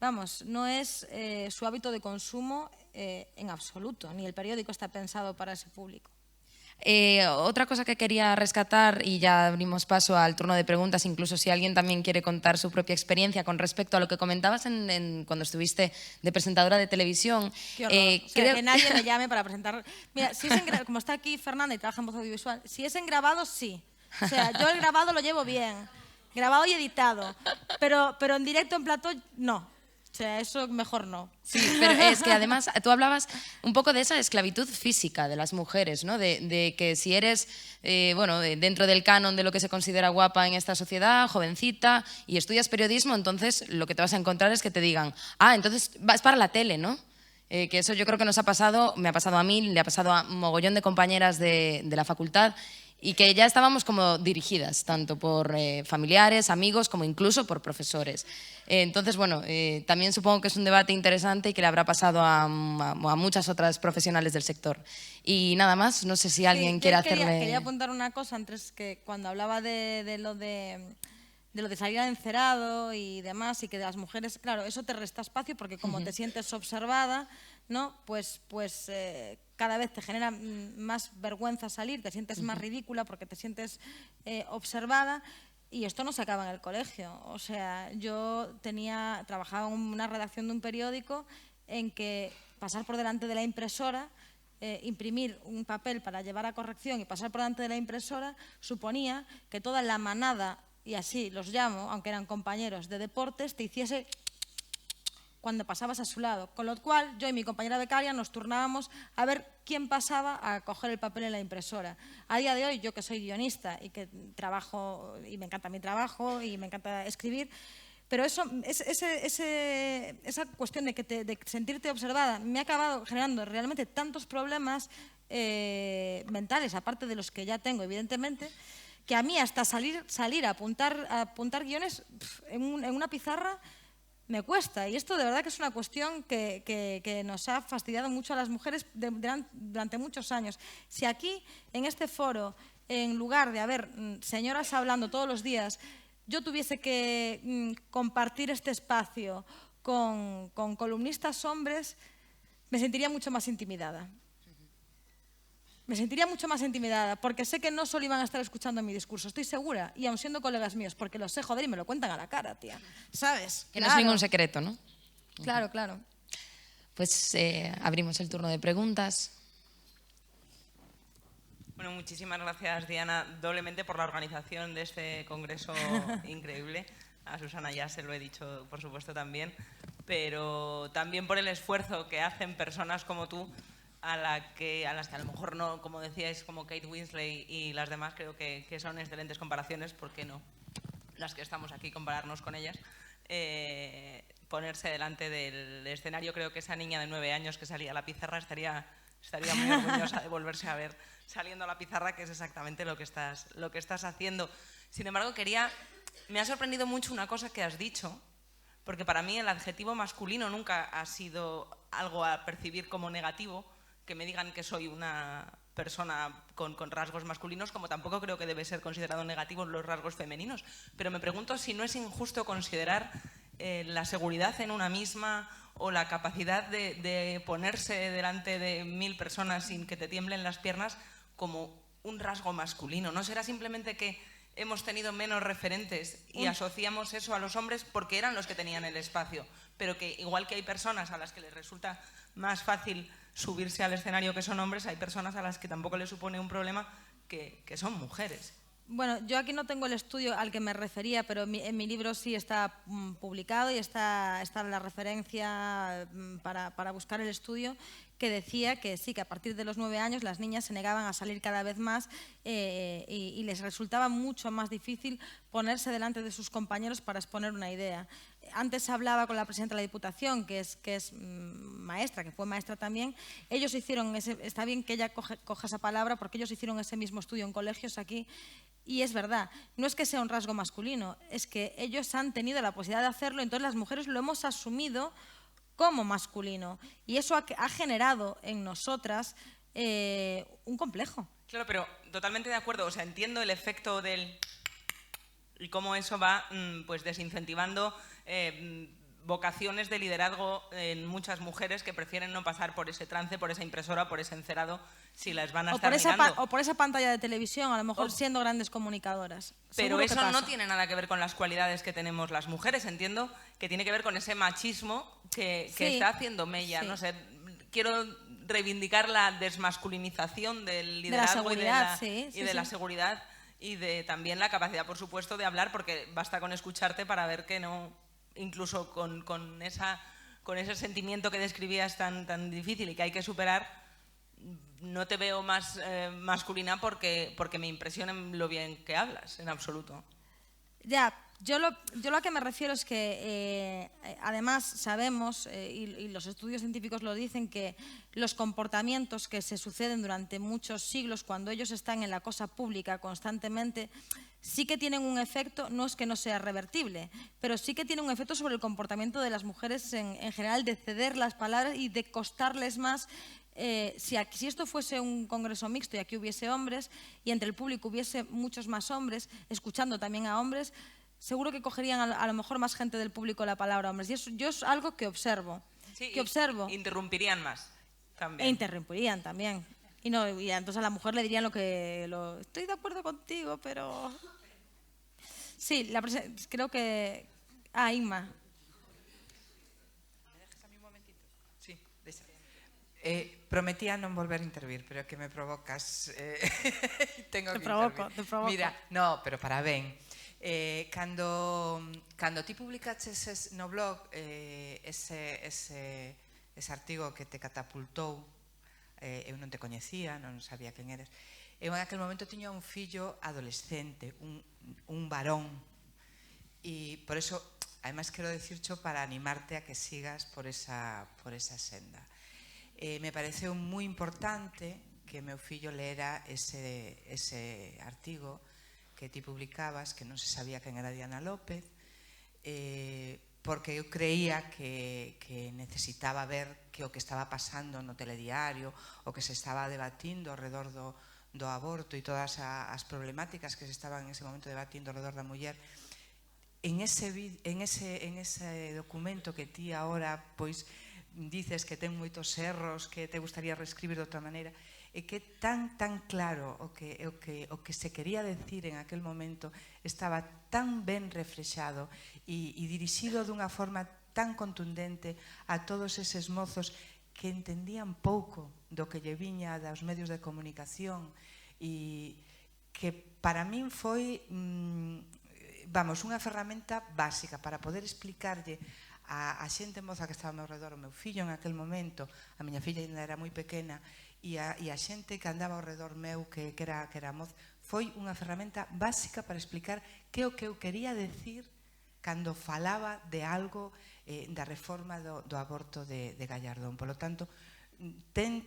vamos, no es su hábito de consumo en absoluto, ni el periódico está pensado para ese público. Otra cosa que quería rescatar, y ya abrimos paso al turno de preguntas, incluso si alguien también quiere contar su propia experiencia con respecto a lo que comentabas cuando estuviste de presentadora de televisión. Qué horror. Que nadie me llame para presentar. Mira, como está aquí Fernanda y trabaja en voz audiovisual, si es en grabado, sí. O sea, yo el grabado lo llevo bien, grabado y editado, pero en directo, en plató, no. O sea, eso mejor no. Sí, pero es que además tú hablabas un poco de esa esclavitud física de las mujeres, ¿no? De que si eres, dentro del canon de lo que se considera guapa en esta sociedad, jovencita, y estudias periodismo, entonces lo que te vas a encontrar es que te digan, entonces vas para la tele, ¿no? Que eso yo creo que nos ha pasado, me ha pasado a mí, le ha pasado a un mogollón de compañeras de la facultad, y que ya estábamos como dirigidas, tanto por familiares, amigos, como incluso por profesores. Entonces, bueno, también supongo que es un debate interesante y que le habrá pasado a muchas otras profesionales del sector. Y nada más, no sé si alguien quiere hacerle... Quería apuntar una cosa antes, que cuando hablaba de lo de lo de salir al encerado y demás, y que de las mujeres, claro, eso te resta espacio porque como te sientes observada, ¿no? Pues cada vez te genera más vergüenza salir, te sientes más ridícula porque te sientes observada. Y esto no se acaba en el colegio. O sea, yo trabajaba en una redacción de un periódico en que pasar por delante de la impresora, imprimir un papel para llevar a corrección y pasar por delante de la impresora suponía que toda la manada, y así los llamo, aunque eran compañeros de deportes, te hiciese cuando pasabas a su lado. Con lo cual, yo y mi compañera becaria nos turnábamos a ver quién pasaba a coger el papel en la impresora. A día de hoy, yo que soy guionista y que trabajo, y me encanta mi trabajo y me encanta escribir, pero esa cuestión de sentirte observada me ha acabado generando realmente tantos problemas mentales, aparte de los que ya tengo, evidentemente, que a mí hasta salir a apuntar guiones en una pizarra me cuesta. Y esto de verdad que es una cuestión que nos ha fastidiado mucho a las mujeres durante muchos años. Si aquí, en este foro, en lugar de haber señoras hablando todos los días, yo tuviese que compartir este espacio con columnistas hombres, me sentiría mucho más intimidada. Me sentiría mucho más intimidada, porque sé que no solo iban a estar escuchando mi discurso, estoy segura, y aun siendo colegas míos, porque lo sé, joder, y me lo cuentan a la cara, tía, ¿sabes? Que no es ningún secreto, ¿no? Claro, claro. Pues abrimos el turno de preguntas. Bueno, muchísimas gracias, Diana, doblemente por la organización de este congreso increíble. A Susana ya se lo he dicho, por supuesto, también, pero también por el esfuerzo que hacen personas como tú, a las que a lo mejor no, como decíais, como Kate Winslet y las demás, creo que son excelentes comparaciones, ¿por qué no? Las que estamos aquí, compararnos con ellas. Ponerse delante del escenario, creo que esa niña de 9 años que salía a la pizarra estaría muy orgullosa de volverse a ver saliendo a la pizarra, que es exactamente lo que estás haciendo. Sin embargo, me ha sorprendido mucho una cosa que has dicho, porque para mí el adjetivo masculino nunca ha sido algo a percibir como negativo, que me digan que soy una persona con rasgos masculinos, como tampoco creo que debe ser considerado negativo los rasgos femeninos. Pero me pregunto si no es injusto considerar la seguridad en una misma o la capacidad de ponerse delante de 1000 personas sin que te tiemblen las piernas como un rasgo masculino. ¿No será simplemente que hemos tenido menos referentes y asociamos eso a los hombres porque eran los que tenían el espacio, pero que igual que hay personas a las que les resulta más fácil subirse al escenario que son hombres, hay personas a las que tampoco les supone un problema que son mujeres? Bueno, yo aquí no tengo el estudio al que me refería, pero en mi libro sí está publicado y está la referencia para buscar el estudio, que decía que sí, que a partir de los 9 años las niñas se negaban a salir cada vez más y les resultaba mucho más difícil ponerse delante de sus compañeros para exponer una idea. Antes hablaba con la presidenta de la Diputación, que es maestra, que fue maestra también. Ellos hicieron está bien que ella coja esa palabra, porque ellos hicieron ese mismo estudio en colegios aquí. Y es verdad, no es que sea un rasgo masculino, es que ellos han tenido la posibilidad de hacerlo, entonces las mujeres lo hemos asumido como masculino. Y eso ha generado en nosotras un complejo. Claro, pero totalmente de acuerdo. O sea, entiendo el efecto y cómo eso va pues desincentivando vocaciones de liderazgo en muchas mujeres que prefieren no pasar por ese trance, por esa impresora, por ese encerado, si las van a estar mirando. O por esa pantalla de televisión, a lo mejor siendo grandes comunicadoras. Pero eso no tiene nada que ver con las cualidades que tenemos las mujeres. Entiendo que tiene que ver con ese machismo que está haciendo mella. Sí. No sé, quiero reivindicar la desmasculinización del liderazgo de la seguridad y de también la capacidad, por supuesto, de hablar, porque basta con escucharte para ver que no, incluso con ese sentimiento que describías tan difícil y que hay que superar, no te veo más masculina porque me impresionen lo bien que hablas, en absoluto. Ya, yo lo a que me refiero es que además sabemos, y los estudios científicos lo dicen, que los comportamientos que se suceden durante muchos siglos, cuando ellos están en la cosa pública constantemente, sí que tienen un efecto, no es que no sea revertible, pero sí que tiene un efecto sobre el comportamiento de las mujeres en general, de ceder las palabras y de costarles más. Si esto fuese un congreso mixto y aquí hubiese hombres y entre el público hubiese muchos más hombres, escuchando también a hombres, seguro que cogerían a lo mejor más gente del público la palabra hombres. Y eso yo es algo que observo. Sí, que observo. Interrumpirían más también. E interrumpirían también. Y entonces a la mujer le dirían estoy de acuerdo contigo, pero... Sí, creo que... Inma. ¿Me dejas a mí un momentito? Sí, deixa. Prometía non volver a intervir, pero é que me provocas. Tengo Te que provoco. Mira, no, pero para ben. Cando ti publicaches no blog ese artigo que te catapultou, eu non te coñecía, non sabía quen eres. Eu en aquel momento tiña un fillo adolescente, un varón, e por eso, además, quero decircho para animarte a que sigas por esa senda. Me pareceu moi importante que meu fillo lera ese artigo que ti publicabas, que non se sabía quen era Diana López, porque eu creía que necesitaba ver que o que estaba pasando no telediario, o que se estaba debatindo ao redor do aborto e todas as problemáticas que se estaban en ese momento debatindo ao redor da muller, en ese documento que ti agora pois dices que ten moitos erros, que te gustaría reescribir de outra maneira, e que tan claro o que se quería decir en aquel momento estaba tan ben reflexado e dirixido dunha forma tan contundente a todos eses mozos que entendían pouco do que lle viña dos medios de comunicación e que para min foi unha ferramenta básica para poder explicarlle a xente moza que estaba ao meu redor, o meu fillo en aquel momento, a miña filla ainda era moi pequena, e a xente que andaba ao redor meu que era moza, foi unha ferramenta básica para explicar que o que eu quería decir cando falaba de algo da reforma do aborto de Gallardón. Por lo tanto, ten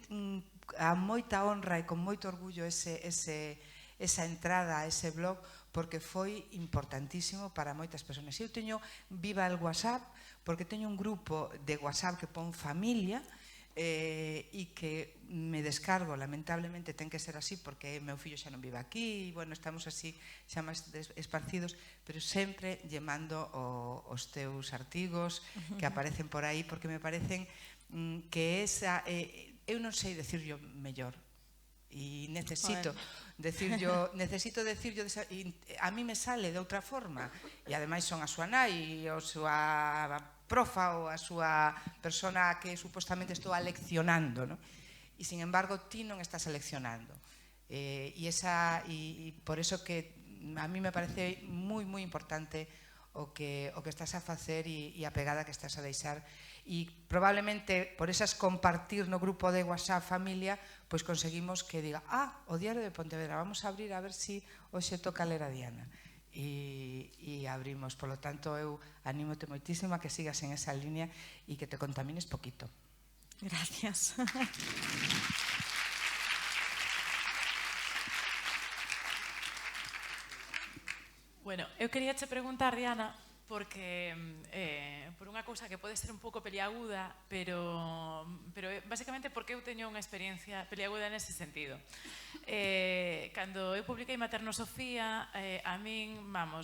a moita honra e con moito orgullo esa entrada a ese blog, porque foi importantísimo para moitas persoas. Eu teño viva el WhatsApp, porque teño un grupo de WhatsApp que pon familia, e que me descargo, lamentablemente ten que ser así porque meu fillo xa non vive aquí e, bueno, estamos así xa máis esparcidos, pero sempre lle mando os teus artigos que aparecen por aí, porque me parecen que eu non sei decirlo mellor e necesito decirlo, a mí me sale de outra forma, e ademais son a súa nai e a súa profa ou a súa persona que supostamente estou aleccionando, ¿no? E sin embargo ti non estás aleccionando, e por eso que a mí me parece moi importante o que estás a facer e a pegada que estás a deixar, e probablemente por esas compartir no grupo de WhatsApp familia, pois conseguimos que diga, o Diario de Pontevedra, vamos a abrir a ver si hoxe toca ler a Diana, e abrimos. Por lo tanto, eu anímote moitísimo a que sigas en esa línea e que te contamines poquito. Gracias. Bueno, eu quería che preguntar, Diana, porque por unha cousa que pode ser un pouco peliaguda, pero basicamente porque eu teño unha experiencia peliaguda nese sentido. Cando eu publiquei Materno Sofía, a min,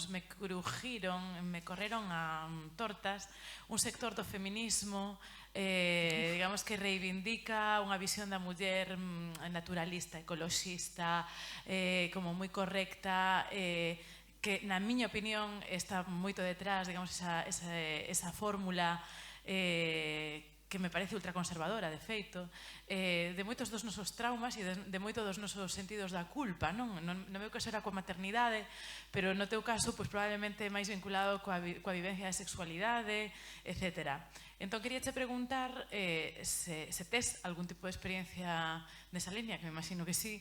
me crujiron, me correron a tortas un sector do feminismo, digamos que reivindica unha visión da muller naturalista, ecoloxista, como moi correcta, que na miña opinión está moito detrás, digamos, esa fórmula que me parece ultraconservadora, de feito, de moitos dos nosos traumas e de moitos dos nosos sentidos da culpa, non? No meu caso era coa maternidade, pero no teu caso, pois probablemente máis vinculado coa vivencia da sexualidade, etc. Entón, quería che preguntar se tes algún tipo de experiencia nesa línea, que me imagino que sí,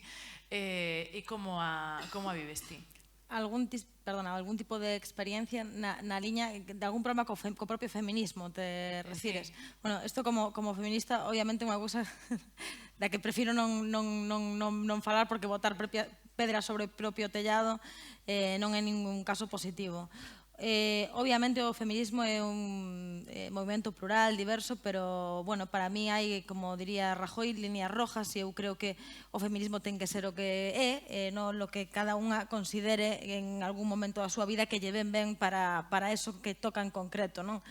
e como a vives ti? Algún tipo de experiencia na liña de algún problema co propio feminismo, te refires? Sí. Bueno, isto como feminista, obviamente, unha cousa da que prefiro non falar, porque botar pedra sobre o propio tellado non é ningún caso positivo. Obviamente o feminismo é un movimento plural, diverso, pero, bueno, para mí hai, como diría Rajoy, líneas rojas, e eu creo que o feminismo ten que ser o que é, non lo que cada unha considere en algún momento da súa vida que lle ven ben para eso que toca en concreto, non?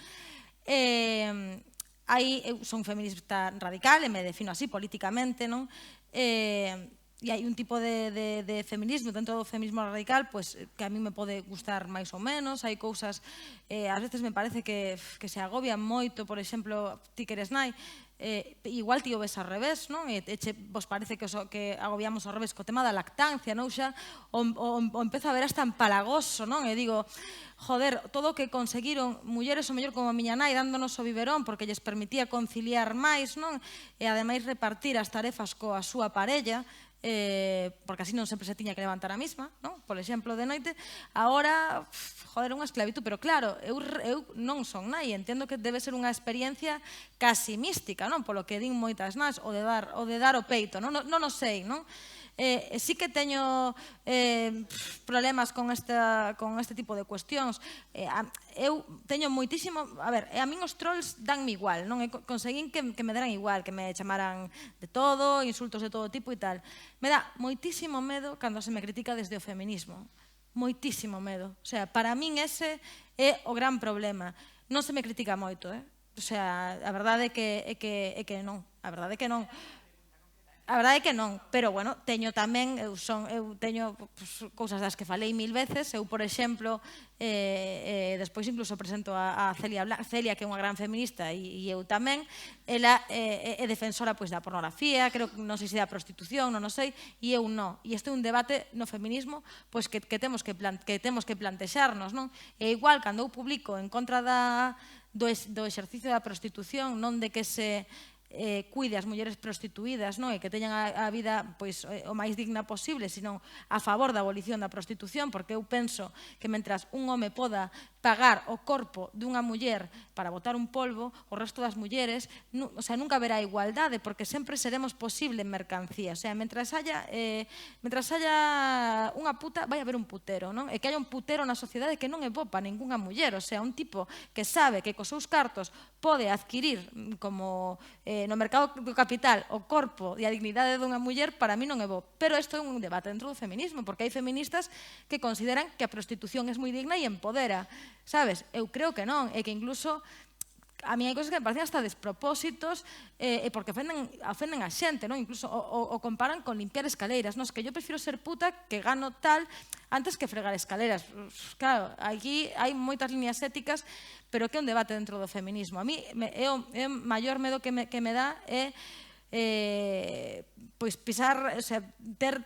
Eu son feminista radical e me defino así políticamente, non? E hai un tipo de feminismo dentro do feminismo radical que a mí me pode gustar máis ou menos, hai cousas, ás veces me parece que se agobian moito, por exemplo, ti que eres nai, igual ti o ves ao revés, non? E vos parece que agobiamos ao revés co tema da lactancia, non? Xa o empezo a ver hasta empalagoso, non? E digo, joder, todo o que conseguiron mulleres o mellor como a miña nai dándonos o biberón porque lles permitía conciliar máis, non? E ademais repartir as tarefas coa súa parella, porque así non sempre se tiña que levantar a mesma, non? Por exemplo, de noite, agora, joder, unha esclavitud, pero claro, eu non son nai, entendo que debe ser unha experiencia casi mística, non? Polo que din moitas nais, o de dar o peito, non o sei, non? Sí que teño problemas con este tipo de cuestións. Eu teño moitísimo... A ver, a min os trolls danme igual, non? Conseguín que me deran igual, que me chamaran de todo, insultos de todo tipo e tal. Me dá moitísimo medo cando se me critica desde o feminismo. Moitísimo medo. O sea, para min ese é o gran problema. Non se me critica moito, O sea, a verdade é que non. A verdade é que non. A verdade é que non, pero, bueno, teño tamén, eu teño cousas das que falei 1000 veces, eu, por exemplo, despois incluso presento a Celia, que é unha gran feminista, e eu tamén, ela é defensora da pornografía, creo que non sei se da prostitución, non o sei, e eu non. E este é un debate no feminismo que temos que plantexarnos, non? E igual, cando eu publico en contra do exercicio da prostitución, non de que se cuide as mulleres prostituídas, non? E que teñan a vida o máis digna posible, senón a favor da abolición da prostitución, porque eu penso que mentras un home poda pagar o corpo dunha muller para botar un polvo, o resto das mulleres, nunca haberá igualdade, porque sempre seremos posible en mercancía. O sea, mentras haya unha puta, vai haber un putero, non? E que haya un putero na sociedade que non é bo para ningunha muller, o sea, un tipo que sabe que cos seus cartos pode adquirir como no mercado do capital o corpo e a dignidade dunha muller, para mí non é bo. Pero isto é un debate dentro do feminismo, porque hai feministas que consideran que a prostitución é moi digna e empodera. Sabes? Eu creo que non, e que incluso a mí hai cousas que me parecen hasta despropósitos porque ofenden a xente, non? Incluso o comparan con limpiar escaleiras. Non, es que yo prefiro ser puta que gano tal antes que fregar escaleras. Claro, aquí hai moitas líneas éticas, pero que é un debate dentro do feminismo. A mí o maior medo que me dá é pisar, o sea, ter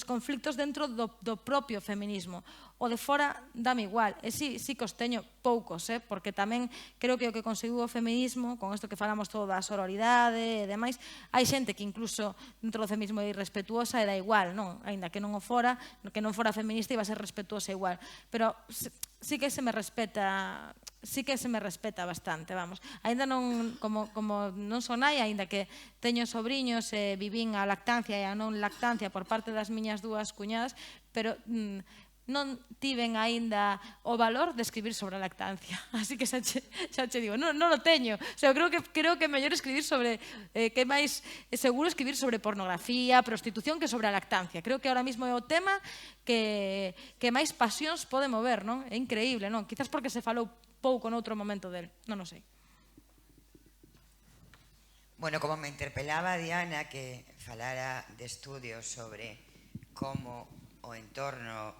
conflictos dentro do propio feminismo. O de fora dame igual, e sí que os teño poucos, porque tamén creo que o que conseguiu o feminismo, con isto que falamos todo da sororidade e demais, hai xente que incluso dentro do feminismo é irrespetuosa e dá igual, non? Aínda que non fora feminista iba a ser respetuosa igual, pero sí que se me respeta bastante, vamos. Aínda non, como non son nai, aínda que teño sobriños e vivín a lactancia e a non lactancia por parte das miñas dúas cuñadas, pero non tiven aínda o valor de escribir sobre a lactancia. Así que xa che digo, non o teño. O sea, creo que é mellor escribir sobre, que é máis seguro escribir sobre pornografía, prostitución, que sobre a lactancia. Creo que ahora mismo é o tema que máis pasións pode mover, non? É increíble, non? Quizás porque se falou pouco noutro momento del, non o sei. Bueno, como me interpelaba Diana que falara de estudios sobre como o entorno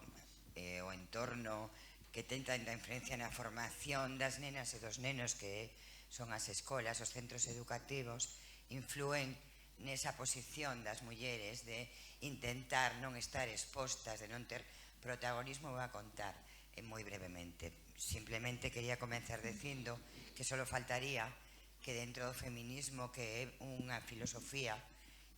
que ten tanta influencia na formación das nenas e dos nenos que son as escolas, os centros educativos, influen nesa posición das mulleres de intentar non estar expostas, de non ter protagonismo. Vou a contar moi brevemente. Simplemente quería comenzar dicindo que só faltaría que dentro do feminismo, que é unha filosofía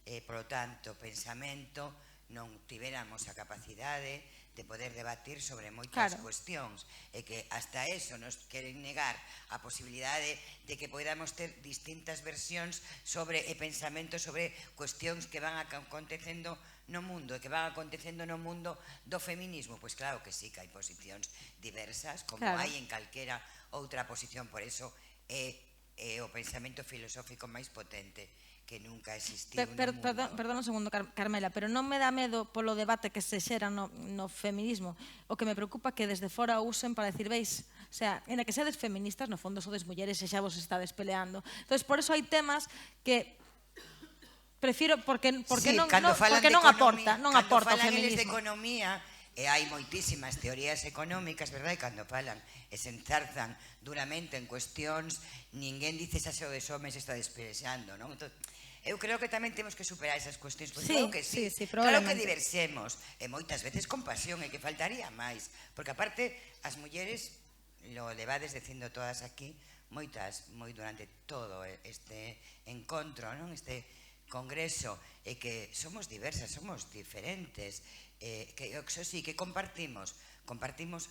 e, polo tanto, pensamento, non tiveramos a capacidade de poder debatir sobre moitas cuestións e que hasta eso nos queren negar a posibilidade de que podamos ter distintas versións sobre e pensamentos sobre cuestións que van acontecendo no mundo e que van acontecendo no mundo do feminismo? Pois claro que sí, que hai posicións diversas, como hai en calquera outra posición. Por eso é o pensamento filosófico máis potente que nunca existiu no mundo. Perdón un segundo, Carmela, pero non me dá medo polo debate que se xera no feminismo. O que me preocupa é que desde fora usen para decir, veis, o sea, en a que sedes feministas, no fondo sodes mulleres e xa vos estades peleando. Entón, por eso hai temas que prefiro, porque non aporta o feminismo. De economía, e hai moitísimas teorías económicas, verdad? E cando falan e se enzarzan duramente en cuestións, ninguén dice xa se o des homes está desprexando, non? Entón, eu creo que tamén temos que superar esas cuestións, porque claro que sí, claro que diversemos, e moitas veces con pasión, e que faltaría máis, porque aparte as mulleres, lo levades dicindo todas aquí, moitas, durante todo este encontro, non? Este congreso, e que somos diversas, somos diferentes, que eso sí, que compartimos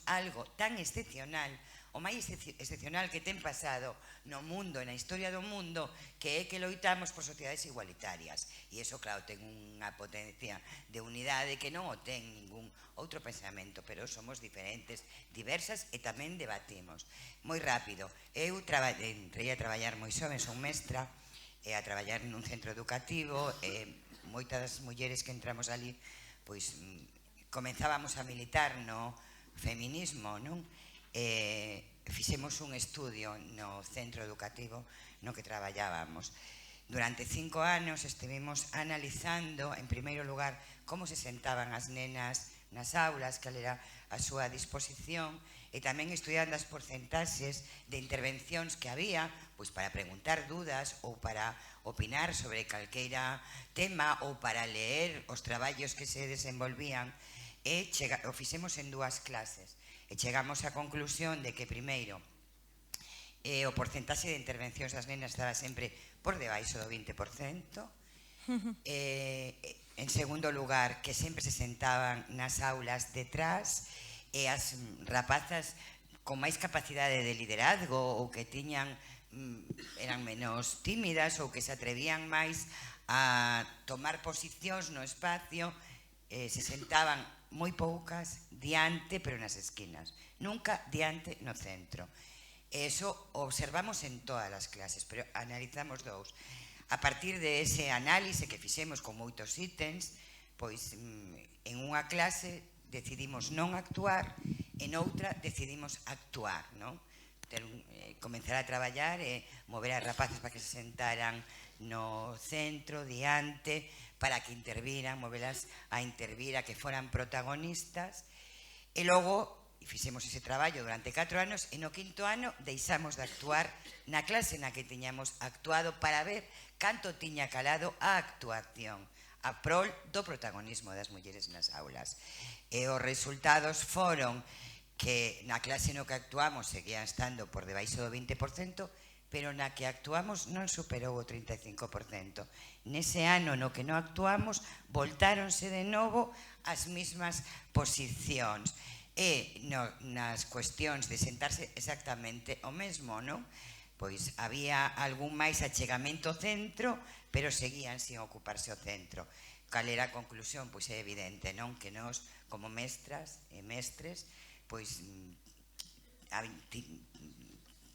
algo tan excepcional, o máis excepcional que ten pasado no mundo, na historia do mundo, que é que loitamos por sociedades igualitarias. E iso, claro, ten unha potencia de unidade que non o ten ningún outro pensamento, pero somos diferentes, diversas, e tamén debatimos. Moi rápido, eu entrei a traballar moi xoven, son mestra, a traballar nun centro educativo, moitas das mulleres que entramos ali, pois comenzábamos a militar no feminismo, non? Fixemos un estudio no centro educativo no que traballábamos. Durante 5 anos estivemos analizando, en primeiro lugar, como se sentaban as nenas nas aulas, cal era a súa disposición, e tamén estudiando as porcentaxes de intervencións que había, pois para preguntar dudas ou para opinar sobre calqueira tema ou para leer os traballos que se desenvolvían, e o fixemos en 2 clases. E chegamos á conclusión de que, primeiro, o porcentaxe de intervencións das nenas estaba sempre por debaixo do 20%. En segundo lugar, que sempre se sentaban nas aulas detrás, e as rapazas con máis capacidade de liderazgo ou que eran menos tímidas ou que se atrevían máis a tomar posicións no espacio, se sentaban moi poucas diante, pero nas esquinas, nunca diante no centro. Eso observamos en todas as clases, pero analizamos 2. A partir de ese análise que fixemos con moitos ítems, pois en unha clase decidimos non actuar, en outra decidimos actuar, non? Comenzar a traballar e mover as rapaces para que se sentaran no centro, diante, para que interviran, movelas a intervir, a que foran protagonistas, e logo fixemos ese traballo durante 4 anos, e no 5º ano deixamos de actuar na clase na que tiñamos actuado para ver canto tiña calado a actuación a prol do protagonismo das mulleres nas aulas. E os resultados foron que na clase no que actuamos seguían estando por debaixo do 20%, pero na que actuamos non superou o 35%. Nese ano no que non actuamos, voltáronse de novo as mesmas posicións. E nas cuestións de sentarse exactamente o mesmo, non? Pois había algún máis achegamento ao centro, pero seguían sin ocuparse o centro. Cal era a conclusión? Pois é evidente, non? Que nós, como mestras e mestres, pois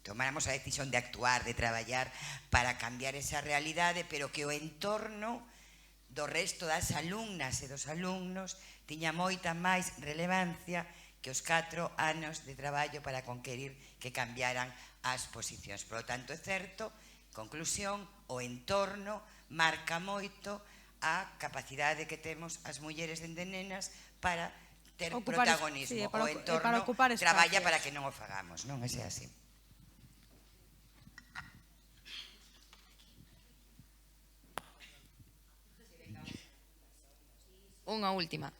tomáramos a decisión de actuar, de traballar para cambiar esa realidade, pero que o entorno do resto das alumnas e dos alumnos tiña moita máis relevancia que os 4 anos de traballo para conquerir que cambiaran as posicións. Por lo tanto, é certo, conclusión, o entorno marca moito a capacidade que temos as mulleres dende nenas para ter protagonismo. O entorno traballa para que non o fagamos, non? É así. Unha última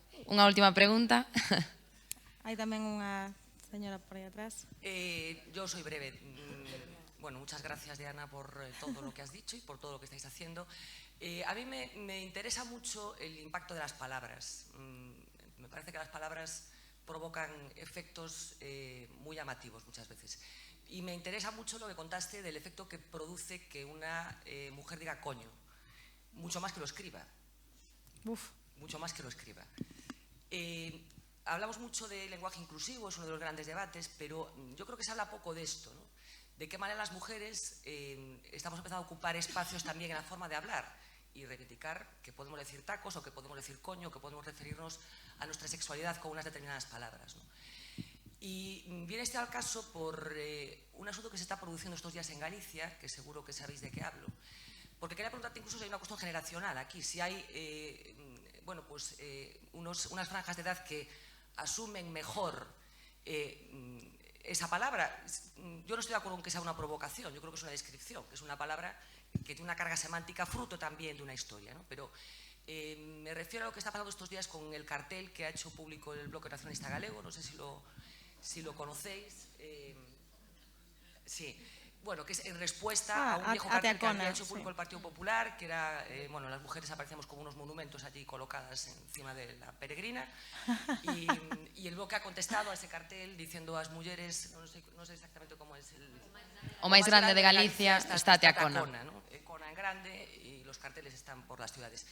pregunta. Hai tamén unha señora por aí atrás. Yo soy breve. Bueno, muchas gracias, Diana, por todo lo que has dicho y por todo lo que estáis haciendo. A mí me interesa mucho el impacto de las palabras. Me parece que las palabras provocan efectos muy llamativos muchas veces. Y me interesa mucho lo que contaste del efecto que produce que una mujer diga coño, mucho más que lo escriba. mucho más que lo escriba. Hablamos mucho de lenguaje inclusivo, es uno de los grandes debates, pero yo creo que se habla poco de esto, ¿no? De qué manera las mujeres estamos empezando a ocupar espacios también en la forma de hablar y reivindicar que podemos decir tacos o que podemos decir coño, que podemos referirnos a nuestra sexualidad con unas determinadas palabras, ¿no? Y viene este al caso por un asunto que se está produciendo estos días en Galicia, que seguro que sabéis de qué hablo, porque quería preguntarte incluso si hay una cuestión generacional aquí, si hay bueno, pues, unas franjas de edad que asumen mejor esa palabra. Yo no estoy de acuerdo en que sea una provocación, yo creo que es una descripción, que es una palabra que tiene una carga semántica fruto también de una historia, ¿no? Pero me refiero a lo que está pasando estos días con el cartel que ha hecho público el Bloque Nacionalista Galego, no sé si lo conocéis. Sí. Bueno, que es en respuesta a un viejo cartel que había hecho público el Partido Popular, que era, bueno, las mujeres aparecíamos como unos monumentos allí colocadas encima de la peregrina, y el Bloque ha contestado a ese cartel diciendo a las mujeres, no sé exactamente cómo es o máis grande de Galicia, estate a Cona. ¿No? Cona en grande, y los carteles están por las ciudades.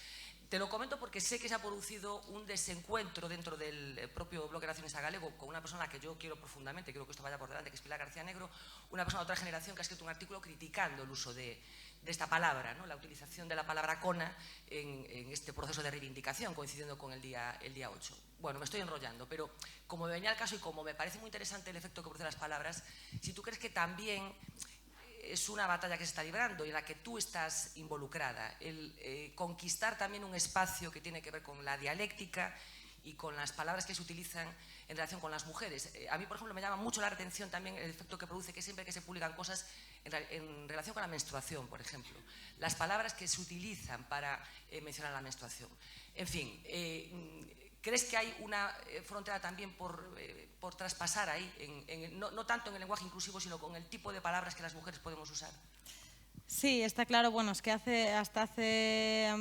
Te lo comento porque sé que se ha producido un desencuentro dentro del propio Bloque Nacionalista Galego con una persona que yo quiero profundamente, quiero que esto vaya por delante, que es Pilar García Negro, una persona de otra generación que ha escrito un artículo criticando el uso de esta palabra, ¿no? La utilización de la palabra cona en este proceso de reivindicación, coincidiendo con el día 8. Bueno, me estoy enrollando, pero como venía al caso y como me parece muy interesante el efecto que producen las palabras, si tú crees que también es una batalla que se está librando y en la que tú estás involucrada, el conquistar también un espacio que tiene que ver con la dialéctica y con las palabras que se utilizan en relación con las mujeres. A mí, por ejemplo, me llama mucho la atención también el efecto que produce que siempre que se publican cosas en relación con la menstruación, por ejemplo, las palabras que se utilizan para mencionar la menstruación. En fin, ¿crees que hay una frontera también por traspasar ahí, no tanto en el lenguaje inclusivo, sino con el tipo de palabras que las mujeres podemos usar? Sí, está claro. Bueno, es que hasta hace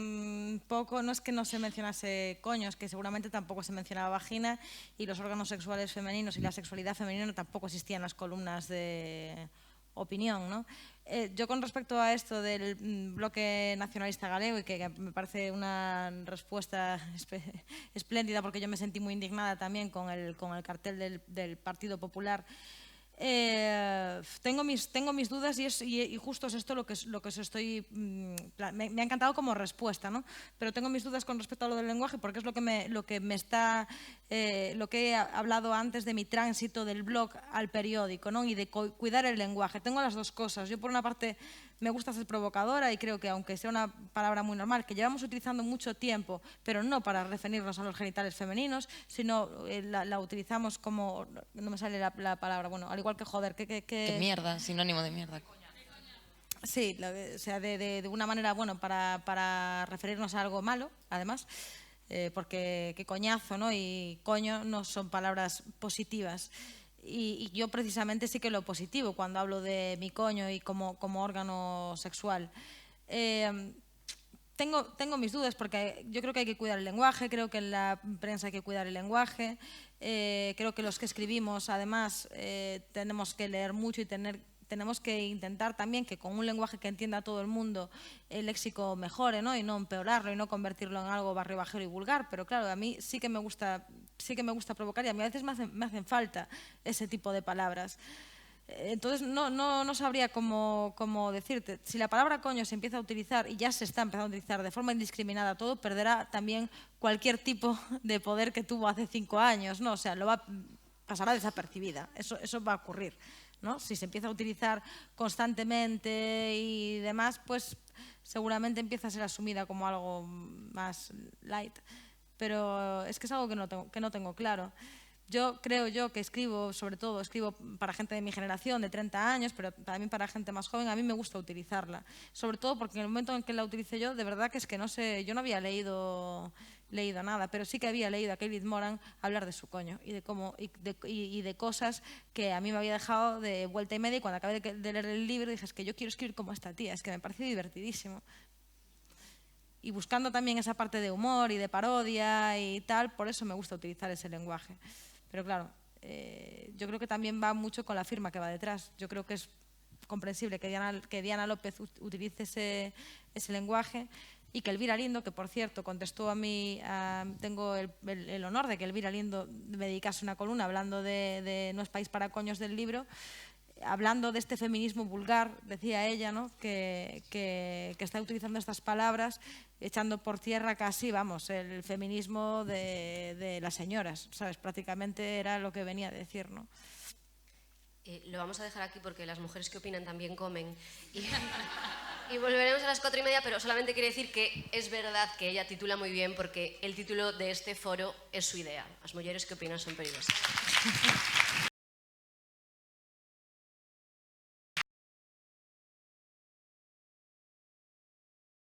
poco no es que no se mencionase coño, es que seguramente tampoco se mencionaba vagina, y los órganos sexuales femeninos y la sexualidad femenina tampoco existían en las columnas de opinión, ¿no? Yo, con respecto a esto del Bloque Nacionalista Galego, y que me parece una respuesta espléndida, porque yo me sentí muy indignada también con el cartel del Partido Popular, tengo mis dudas, y justo es esto lo que os estoy... Me ha encantado como respuesta, ¿no? Pero tengo mis dudas con respecto a lo del lenguaje, porque es lo que he hablado antes de mi tránsito del blog al periódico, ¿no? Y de cuidar el lenguaje. Tengo las dos cosas. Yo, por una parte, me gusta ser provocadora, y creo que, aunque sea una palabra muy normal, que llevamos utilizando mucho tiempo, pero no para referirnos a los genitales femeninos, sino la utilizamos como... No me sale la palabra, bueno, al igual que joder, Que mierda, sinónimo de mierda. Sí, o sea, de una manera, bueno, para referirnos a algo malo, además, porque qué coñazo, ¿no? Y coño no son palabras positivas. Y yo precisamente sí que lo positivo cuando hablo de mi coño y como órgano sexual. Tengo mis dudas, porque yo creo que hay que cuidar el lenguaje, creo que en la prensa hay que cuidar el lenguaje, creo que los que escribimos, además, tenemos que leer mucho y tenemos que intentar también que, con un lenguaje que entienda a todo el mundo, el léxico mejore, ¿no? Y no empeorarlo y no convertirlo en algo barrio bajero y vulgar. Pero claro, a mí sí que me gusta provocar, y a mí a veces me hacen falta ese tipo de palabras. Entonces no sabría cómo decirte. Si la palabra coño se empieza a utilizar, y ya se está empezando a utilizar de forma indiscriminada todo, perderá también cualquier tipo de poder que tuvo hace 5 años, ¿no? O sea, pasará desapercibida. Eso va a ocurrir, ¿no? Si se empieza a utilizar constantemente y demás, pues seguramente empieza a ser asumida como algo más light. Pero es que es algo que no tengo claro. Creo que escribo para gente de mi generación, de 30 años, pero también para gente más joven. A mí me gusta utilizarla, sobre todo porque en el momento en que la utilicé yo, de verdad que es que no sé, yo no había leído nada, pero sí que había leído a Kate Moran hablar de su coño y de cosas que a mí me había dejado de vuelta y media, y cuando acabé de leer el libro dije, es que yo quiero escribir como esta tía, es que me parece divertidísimo. Y buscando también esa parte de humor y de parodia y tal, por eso me gusta utilizar ese lenguaje. Pero claro, yo creo que también va mucho con la firma que va detrás. Yo creo que es comprensible que Diana López utilice ese lenguaje, y que Elvira Lindo, que por cierto contestó a mí, tengo el honor de que Elvira Lindo me dedicase una columna hablando de No es país para coños del libro, hablando de este feminismo vulgar, decía ella, ¿no? que está utilizando estas palabras, echando por tierra casi, vamos, el feminismo de las señoras, ¿sabes? Prácticamente era lo que venía a decir, ¿no? Lo vamos a dejar aquí porque las mujeres que opinan también comen. Y volveremos a las 4:30, pero solamente quiero decir que es verdad que ella titula muy bien porque el título de este foro es su idea. Las mujeres que opinan son perigosas.